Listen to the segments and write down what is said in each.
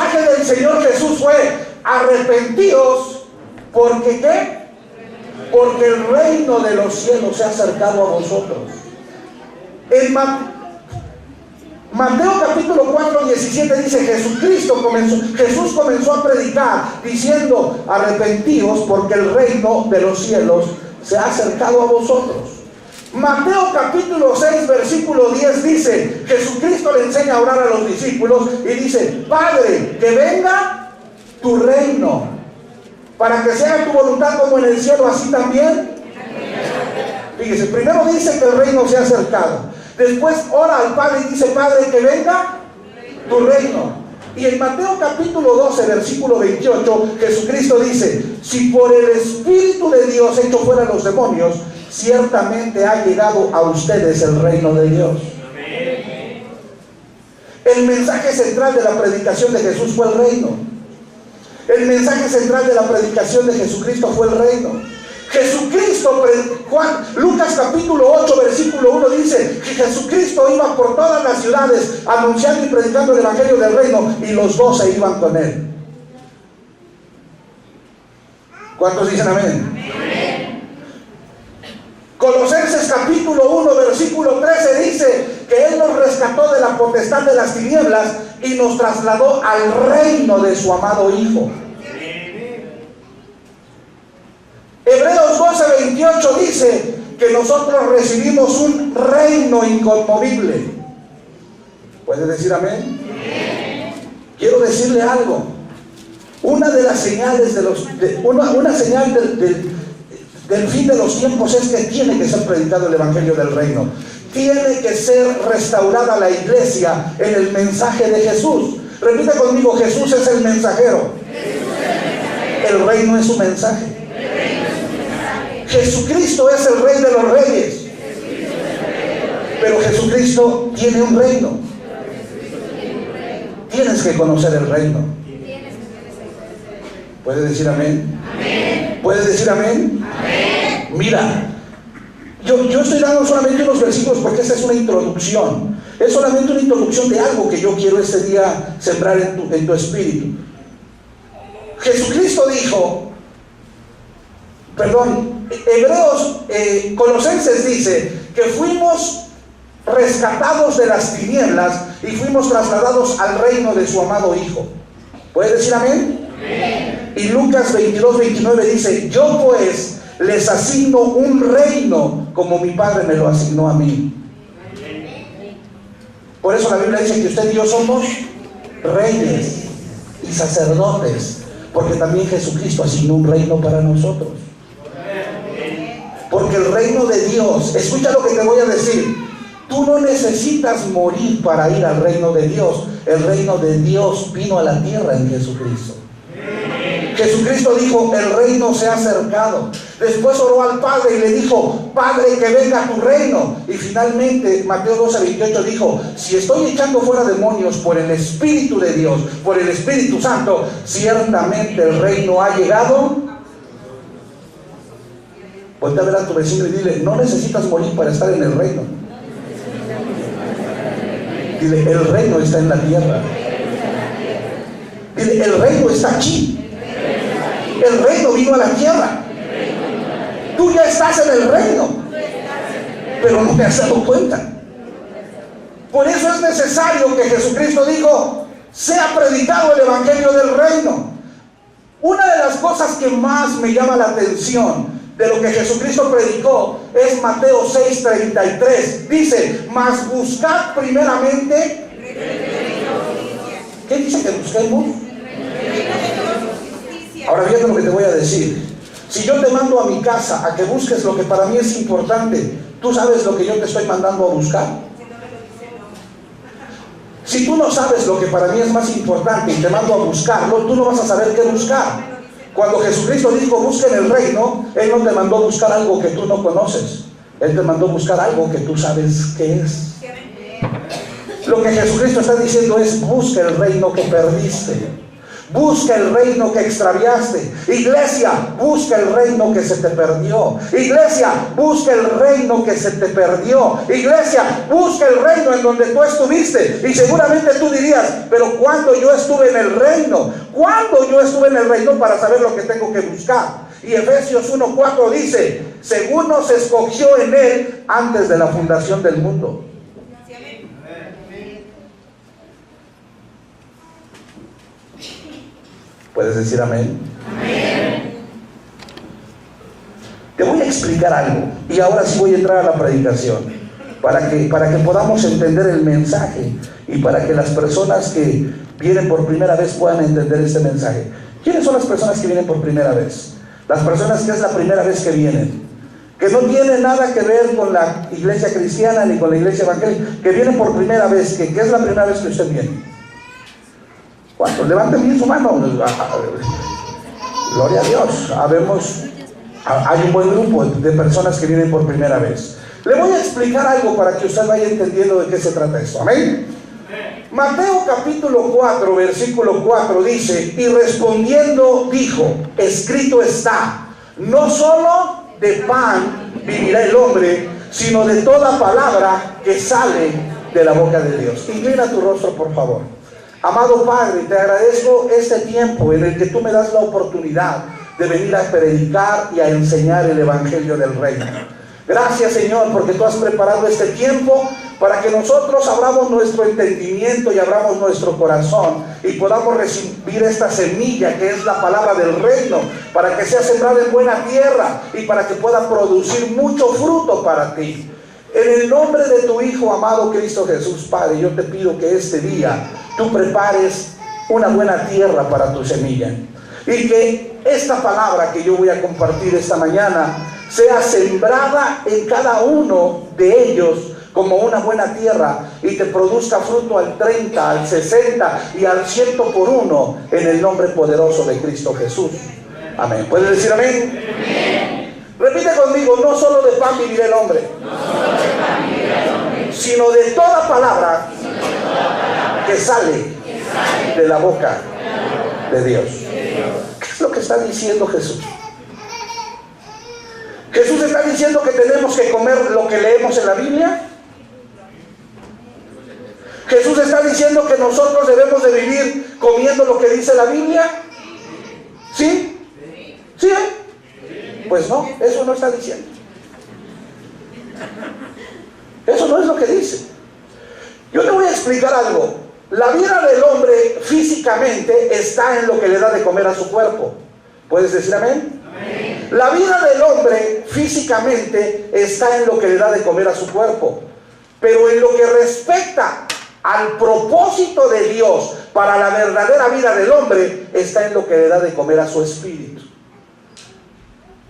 mensaje del Señor Jesús fue: arrepentíos, porque ¿qué? Porque el reino de los cielos se ha acercado a vosotros. En Mateo capítulo 4, 17 dice: Jesús comenzó a predicar diciendo: arrepentíos, porque el reino de los cielos se ha acercado a vosotros. Mateo capítulo 6 versículo 10 dice: Jesucristo le enseña a orar a los discípulos y dice: Padre, que venga tu reino, para que se haga tu voluntad como en el cielo, así también. Fíjese, primero dice que el reino se ha acercado, después ora al Padre y dice: Padre, que venga tu reino. Y en Mateo capítulo 12 versículo 28 Jesucristo dice: si por el Espíritu de Dios echo fuera los demonios, ciertamente ha llegado a ustedes el reino de Dios. El mensaje central de la predicación de Jesús fue el reino. El mensaje central de la predicación de Jesucristo fue el reino. Jesucristo, Lucas capítulo 8 versículo 1 dice que Jesucristo iba por todas las ciudades anunciando y predicando el evangelio del reino, y los 12 iban con él. ¿Cuántos dicen amén? Amén. Colosenses capítulo 1 versículo 13 dice que Él nos rescató de la potestad de las tinieblas y nos trasladó al reino de su amado Hijo. Hebreos 12:28 dice que nosotros recibimos un reino inconmovible. ¿Puede decir amén? Quiero decirle algo. Una de las señales una señal del fin de los tiempos es que tiene que ser predicado el evangelio del reino. Tiene que ser restaurada la iglesia en el mensaje de Jesús. Repita conmigo: Jesús es el mensajero. El reino es su mensaje. Jesucristo es el Rey de los Reyes. Pero Jesucristo tiene un reino. Tienes que conocer el reino. ¿Puede decir amén? Amén. ¿Puede decir amén? Amén. Mira, yo estoy dando solamente unos versículos porque esta es una introducción. Es solamente una introducción de algo que yo quiero este día sembrar en tu espíritu. Jesucristo dijo, Colosenses dice que fuimos rescatados de las tinieblas y fuimos trasladados al reino de su amado Hijo. ¿Puede decir amén? Amén. Y Lucas 22:29 dice: yo pues les asigno un reino como mi Padre me lo asignó a mí. Por eso la Biblia dice que usted y yo somos reyes y sacerdotes, porque también Jesucristo asignó un reino para nosotros. Porque el reino de Dios, escucha lo que te voy a decir, tú no necesitas morir para ir al reino de Dios. El reino de Dios vino a la tierra en Jesucristo. Jesucristo dijo: el reino se ha acercado. Después oró al Padre y le dijo: Padre, que venga tu reino. Y finalmente Mateo 12:28 dijo: si estoy echando fuera demonios por el Espíritu de Dios, por el Espíritu Santo, ciertamente el reino ha llegado. Vuelve a ver a tu vecino y dile: no necesitas morir para estar en el reino. Dile: el reino está en la tierra. Dile: el reino está aquí. El reino vino a la tierra. Tú ya estás en el reino, pero no te has dado cuenta. Por eso es necesario que Jesucristo dijo: sea predicado el evangelio del reino. Una de las cosas que más me llama la atención de lo que Jesucristo predicó es Mateo 6:33. Dice: mas buscad primeramente. ¿Qué dice que busquemos? Ahora fíjate lo que te voy a decir. Si yo te mando a mi casa a que busques lo que para mí es importante, ¿tú sabes lo que yo te estoy mandando a buscar? Si tú no sabes lo que para mí es más importante y te mando a buscarlo, tú no vas a saber qué buscar. Cuando Jesucristo dijo: busquen el reino, Él no te mandó a buscar algo que tú no conoces. Él te mandó a buscar algo que tú sabes qué es. Lo que Jesucristo está diciendo es: busca el reino que perdiste. Busca el reino que extraviaste. Iglesia, busca el reino que se te perdió. Iglesia, busca el reino que se te perdió. Iglesia, busca el reino en donde tú estuviste. Y seguramente tú dirías, pero ¿cuándo yo estuve en el reino? ¿Cuándo yo estuve en el reino para saber lo que tengo que buscar? Y Efesios 1:4 dice, según nos escogió en Él antes de la fundación del mundo. ¿Puedes decir amén? Amén. Te voy a explicar algo y ahora sí voy a entrar a la predicación para que podamos entender el mensaje y para que las personas que vienen por primera vez puedan entender este mensaje. ¿Quiénes son las personas que vienen por primera vez? Las personas que es la primera vez que vienen, que no tienen nada que ver con la iglesia cristiana ni con la iglesia evangélica, que vienen por primera vez, que es la primera vez que usted viene. ¿Cuántos? Levanten bien su mano. Gloria a Dios. Hay un buen grupo de personas que vienen por primera vez. Le voy a explicar algo para que usted vaya entendiendo de qué se trata esto. Amén. Mateo capítulo 4 versículo 4 dice, y respondiendo dijo, escrito está, no solo de pan vivirá el hombre, sino de toda palabra que sale de la boca de Dios. Inclina tu rostro, por favor. Amado Padre, te agradezco este tiempo en el que tú me das la oportunidad de venir a predicar y a enseñar el Evangelio del Reino. Gracias, Señor, porque tú has preparado este tiempo para que nosotros abramos nuestro entendimiento y abramos nuestro corazón y podamos recibir esta semilla que es la palabra del reino, para que sea sembrada en buena tierra y para que pueda producir mucho fruto para ti. En el nombre de tu Hijo amado Cristo Jesús, Padre, yo te pido que este día tú prepares una buena tierra para tu semilla y que esta palabra que yo voy a compartir esta mañana sea sembrada en cada uno de ellos como una buena tierra y te produzca fruto al 30, al 60 y al 100 por uno en el nombre poderoso de Cristo Jesús. Amén. ¿Puedes decir amén? Amén. Repite conmigo, no solo de pan vivirá el hombre, sino de toda palabra que sale de la boca de Dios. ¿Qué es lo que está diciendo Jesús? Jesús está diciendo que tenemos que comer lo que leemos en la Biblia. Jesús está diciendo que nosotros debemos de vivir comiendo lo que dice la Biblia. ¿Sí? ¿Sí? Pues no, eso no está diciendo. Eso no es lo que dice. Yo te voy a explicar algo. La vida del hombre físicamente está en lo que le da de comer a su cuerpo. ¿Puedes decir amén? Amén. La vida del hombre físicamente está en lo que le da de comer a su cuerpo. Pero en lo que respecta al propósito de Dios para la verdadera vida del hombre, está en lo que le da de comer a su espíritu.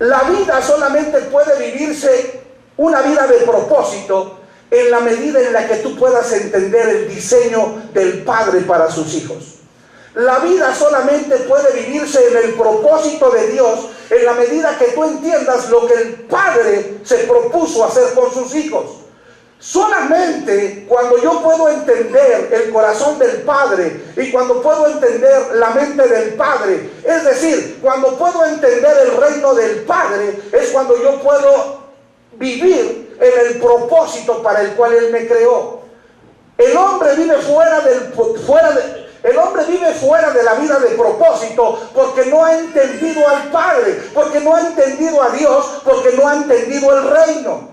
La vida solamente puede vivirse una vida de propósito en la medida en la que tú puedas entender el diseño del Padre para sus hijos. La vida solamente puede vivirse en el propósito de Dios en la medida que tú entiendas lo que el Padre se propuso hacer con sus hijos. Solamente cuando yo puedo entender el corazón del Padre y cuando puedo entender la mente del Padre, es decir, cuando puedo entender el reino del Padre, es cuando yo puedo vivir en el propósito para el cual Él me creó. El hombre vive fuera de la vida de propósito porque no ha entendido al Padre, porque no ha entendido a Dios, porque no ha entendido el reino.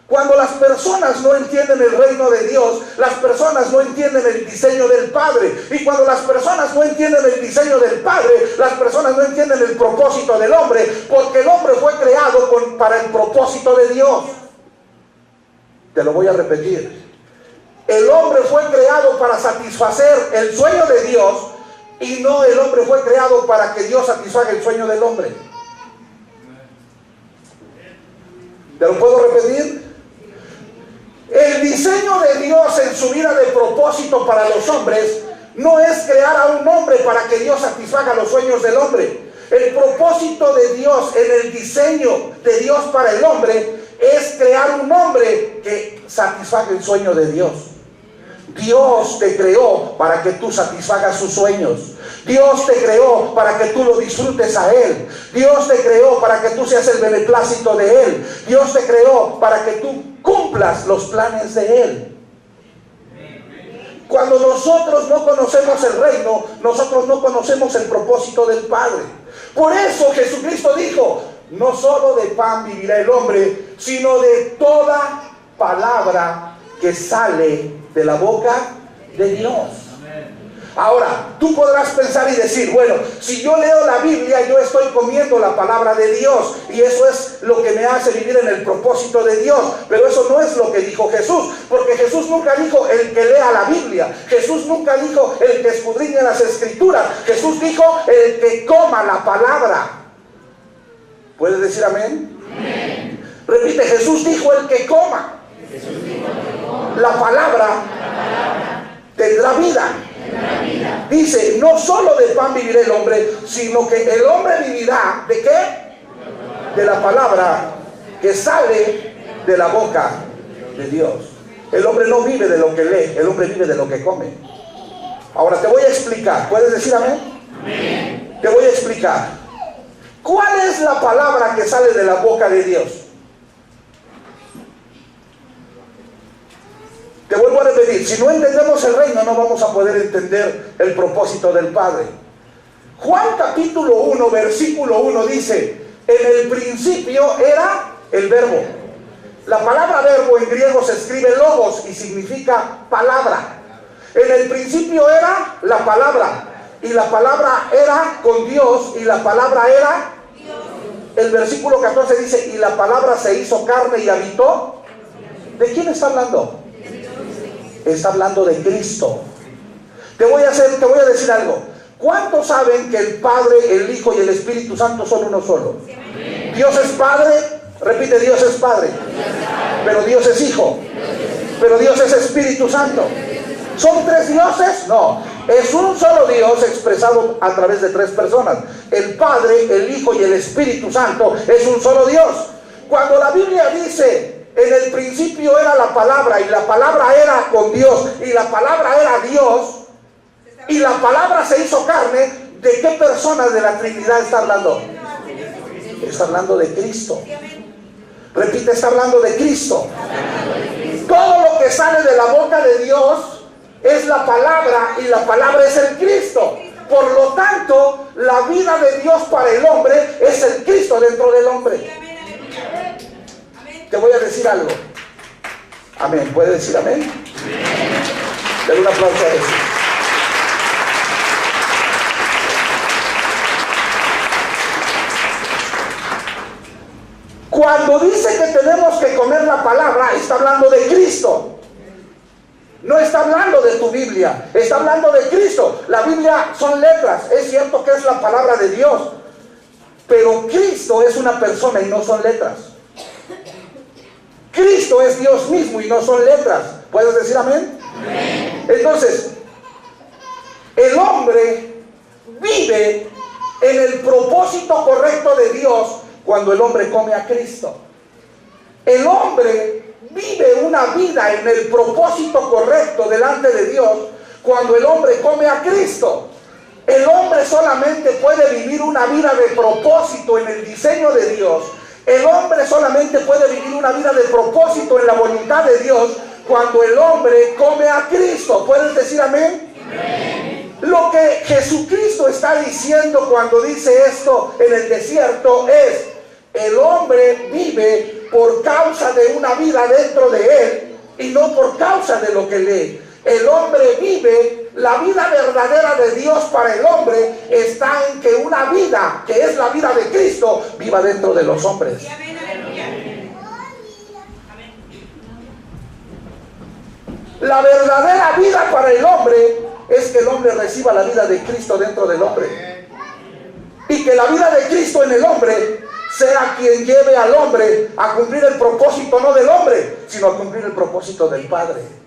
Cuando las personas no entienden el reino de Dios, las personas no entienden el diseño del Padre. Y cuando las personas no entienden el diseño del Padre, las personas no entienden el propósito del hombre, porque el hombre fue creado para el propósito de Dios. Te lo voy a repetir. El hombre fue creado para satisfacer el sueño de Dios y no el hombre fue creado para que Dios satisfaga el sueño del hombre. ¿Te lo puedo repetir? El diseño de Dios en su vida de propósito para los hombres no es crear a un hombre para que Dios satisfaga los sueños del hombre. El propósito de Dios en el diseño de Dios para el hombre es crear un hombre que satisfaga el sueño de Dios. Dios te creó para que tú satisfagas sus sueños. Dios te creó para que tú lo disfrutes a Él. Dios te creó para que tú seas el beneplácito de Él. Dios te creó para que tú cumplas los planes de Él. Cuando nosotros no conocemos el reino, nosotros no conocemos el propósito del Padre. Por eso Jesucristo dijo: no solo de pan vivirá el hombre, sino de toda palabra que sale de la boca de Dios. Ahora, tú podrás pensar y decir: bueno, si yo leo la Biblia, yo estoy comiendo la palabra de Dios, y eso es lo que me hace vivir en el propósito de Dios. Pero eso no es lo que dijo Jesús, porque Jesús nunca dijo el que lea la Biblia. Jesús nunca dijo el que escudriñe las Escrituras. Jesús dijo el que coma la palabra. ¿Puedes decir amén? Amén. Repite: Jesús dijo el que coma la palabra tendrá vida. Dice: no solo de pan vivirá el hombre, sino que el hombre vivirá ¿de qué? De la palabra que sale de la boca de Dios. El hombre no vive de lo que lee, el hombre vive de lo que come. Ahora te voy a explicar. ¿Puedes decir amén? Amén. Te voy a explicar. ¿Cuál es la palabra que sale de la boca de Dios? Te vuelvo a repetir: si no entendemos el reino, no vamos a poder entender el propósito del Padre. Juan capítulo 1, versículo 1 dice: en el principio era el verbo. La palabra verbo en griego se escribe logos y significa palabra. En el principio era la palabra, y la palabra era con Dios, y la palabra era Dios. El versículo 14 dice: y la palabra se hizo carne y habitó. ¿De quién está hablando? Está hablando de Cristo. Te voy a decir algo. ¿Cuántos saben que el Padre, el Hijo y el Espíritu Santo son uno solo? Dios es Padre. Repite: Dios es Padre. Pero Dios es Hijo. Pero Dios es Espíritu Santo. ¿Son tres dioses? No. Es un solo Dios expresado a través de tres personas. El Padre, el Hijo y el Espíritu Santo es un solo Dios. Cuando la Biblia dice: en el principio era la palabra, y la palabra era con Dios, y la palabra era Dios, y la palabra se hizo carne, ¿de qué personas de la Trinidad está hablando? Está hablando de Cristo. Repite: está hablando de Cristo. Todo lo que sale de la boca de Dios es la palabra, y la palabra es el Cristo. Por lo tanto, la vida de Dios para el hombre es el Cristo dentro del hombre. Te voy a decir algo. Amén. ¿Puede decir amén? Dale un aplauso a eso. Cuando dice que tenemos que comer la palabra, está hablando de Cristo. No está hablando de tu Biblia, está hablando de Cristo. La Biblia son letras. Es cierto que es la palabra de Dios, pero Cristo es una persona y no son letras. Cristo es Dios mismo y no son letras. ¿Puedes decir amén? Amén. Entonces, el hombre vive en el propósito correcto de Dios cuando el hombre come a Cristo. El hombre vive una vida en el propósito correcto delante de Dios cuando el hombre come a Cristo. El hombre solamente puede vivir una vida de propósito en el diseño de Dios. El hombre solamente puede vivir una vida de propósito en la voluntad de Dios cuando el hombre come a Cristo. ¿Puedes decir amén? Amén. Lo que Jesucristo está diciendo cuando dice esto en el desierto es: el hombre vive por causa de una vida dentro de él y no por causa de lo que lee. El hombre vive, la vida verdadera de Dios para el hombre está en que una vida, que es la vida de Cristo, viva dentro de los hombres. La verdadera vida para el hombre es que el hombre reciba la vida de Cristo dentro del hombre. Y que la vida de Cristo en el hombre sea quien lleve al hombre a cumplir el propósito no del hombre, sino a cumplir el propósito del Padre.